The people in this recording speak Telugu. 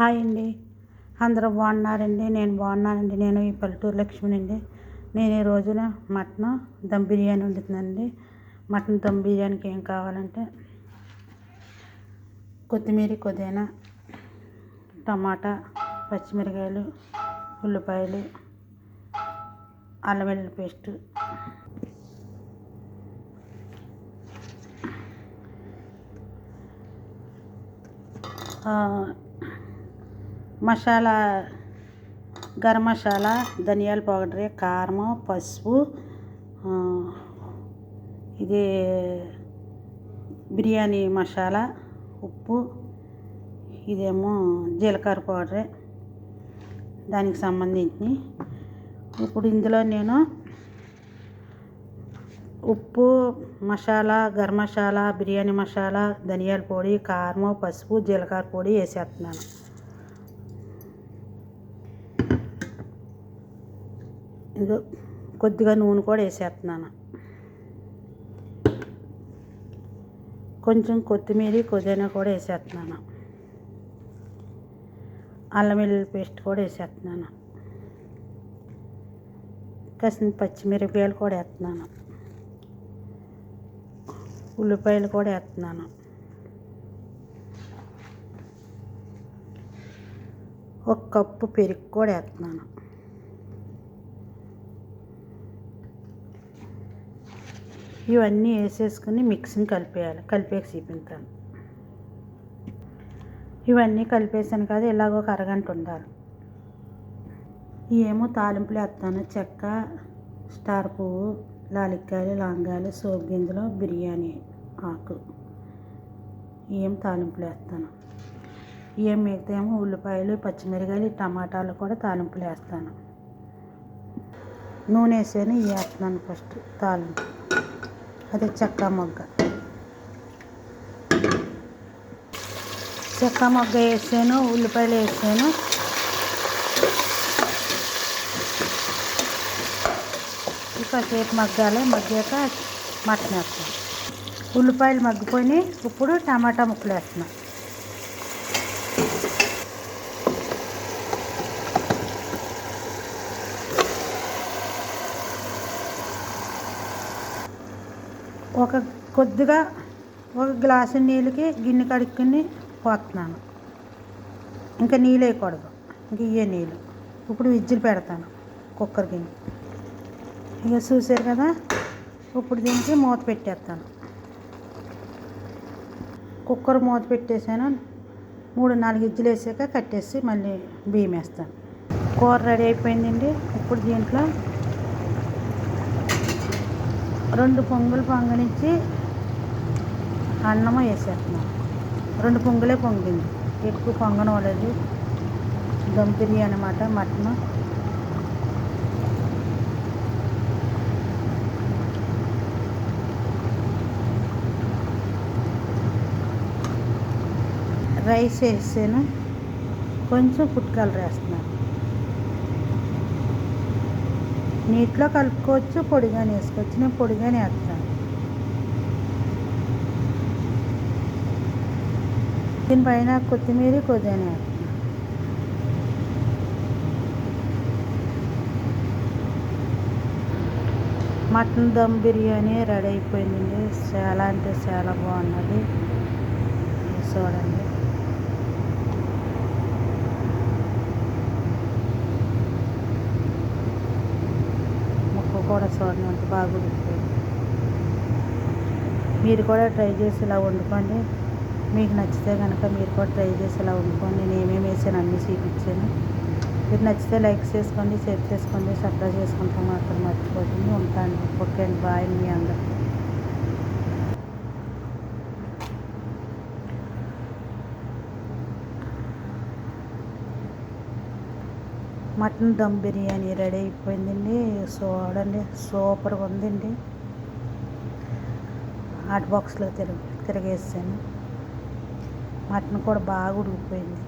హాయ్ అండి. అందరూ బాగున్నారండి? నేను బాగున్నానండి. నేను ఈ పల్లెటూరు లక్ష్మినండి. నేను ఈ రోజున మటన్ దమ్ బిర్యానీ వండుతున్నానండి. మటన్ దమ్ బిర్యానీకి ఏం కావాలంటే కొత్తిమీర, పుదీనా, టమాటా, పచ్చిమిరకాయలు, ఉల్లిపాయలు, అల్లం వెల్లుల్లి పేస్టు, మసాలా, గరం మసాలా, ధనియాల పౌడర్, కారం, పసుపు, ఇది బిర్యానీ మసాలా, ఉప్పు, ఇదేమో జీలకర్ర పౌడర్ దానికి సంబంధించి. ఇప్పుడు ఇందులో నేను ఉప్పు, మసాలా, గరం మసాలా, బిర్యానీ మసాలా, ధనియాల పొడి, కారం, పసుపు, జీలకర్ర పొడి వేసేస్తున్నాను. ఇది కొద్దిగా నూనె కూడా వేసేస్తున్నాను. కొంచెం కొత్తిమీర, పుదీనా కూడా వేసేస్తున్నాను. అల్లం వెల్లుల్లి పేస్ట్ కూడా వేసేస్తున్నాను. కాసిన పచ్చిమిరపకాయలు కూడా వేస్తున్నాను. ఉల్లిపాయలు కూడా వేస్తున్నాను. ఒక కప్పు పెరుగు కూడా వేస్తున్నాను. ఇవన్నీ వేసేసుకుని మిక్సింగ్ కలిపేసి చూపించాను. ఇవన్నీ కలిపేసాను కదా, ఇలాగ ఒక అరగంట ఉండాలి. ఏమో తాలింపులు వేస్తాను. చెక్క, స్టార్ పువ్వు, లాలిక్కాయలు, లవంగాలు, సోపు గింజలు, బిర్యానీ ఆకు, ఏం తాలింపులు వేస్తాను. ఏం మిగతా ఏమో ఉల్లిపాయలు, పచ్చిమిరకాయలు, టమాటాలు కూడా తాలింపులు వేస్తాను. నూనె వేసాను, వేస్తున్నాను ఫస్ట్ తాలింపు. అదే చెక్క మొగ్గ వేసాను, ఉల్లిపాయలు వేసాను. కాసేపు మగ్గాక మటన్ వేస్తాను. ఉల్లిపాయలు మగ్గిపోయి ఇప్పుడు టమాటా ముక్కలు వేస్తున్నాను. కొద్దిగా ఒక గ్లాసు నీళ్ళకి గిన్నె కడుక్కుని పోతున్నాను. ఇంకా నీళ్ళు వేయకూడదు, ఇంక ఇవే నీళ్ళు. ఇప్పుడు విజిల్ పెడతాను కుక్కర్ గిన్నె. ఇక చూసారు కదా, ఇప్పుడు దీనికి మూత పెట్టేస్తాను. కుక్కర్ మూత పెట్టేసాను. 3-4 విజిల్ వేసాక కట్టేసి మళ్ళీ బియ్యం వేస్తాను. కూర రెడీ అయిపోయిందండి. ఇప్పుడు దీంట్లో 2 పొంగులు పొంగనిచ్చి అన్నము వేసేస్తున్నాను. 2 పొంగులే పొంగింది, ఎక్కువ పొంగనవలేదు. దమ్ బిర్యానీ అన్నమాట. మటన్ రైస్ వేసాను. కొంచెం ఫుడ్ కలర్ వేస్తున్నాను. నీటిలో కలుపుకోవచ్చు, పొడిగానే వేసుకోవచ్చు. నేను పొడిగానే వేస్తాను. దీనిపైన కొత్తిమీర, పుదీనా వేస్తాను. మటన్ దమ్ బిర్యానీ రెడీ అయిపోయిందండి. చాలా అంటే చాలా బాగున్నది. చూడండి. కూడా చూడండి అంత బాగా ఉడికిపోయింది. మీరు కూడా ట్రై చేసి ఇలా వండుకోండి. మీకు నచ్చితే కనుక మీరు కూడా ట్రై చేసి ఇలా వండుకోండి. నేను ఏమేమి వేసాను అన్నీ చూపించాను. మీరు నచ్చితే లైక్ చేసుకోండి, షేర్ చేసుకోండి, సబ్స్క్రైబ్ చేసుకుంటాం మాత్రం మర్చిపోతుంది. ఉంటాను. ఓకే అండి, బాయ్ మీ అందరికీ. మటన్ దమ్ బిర్యానీ రెడీ అయిపోయిందండి. చూడండి, సూపర్గా ఉందండి. హాట్ బాక్స్లో తిరిగేసాను. మటన్ కూడా బాగా ఉడికిపోయింది.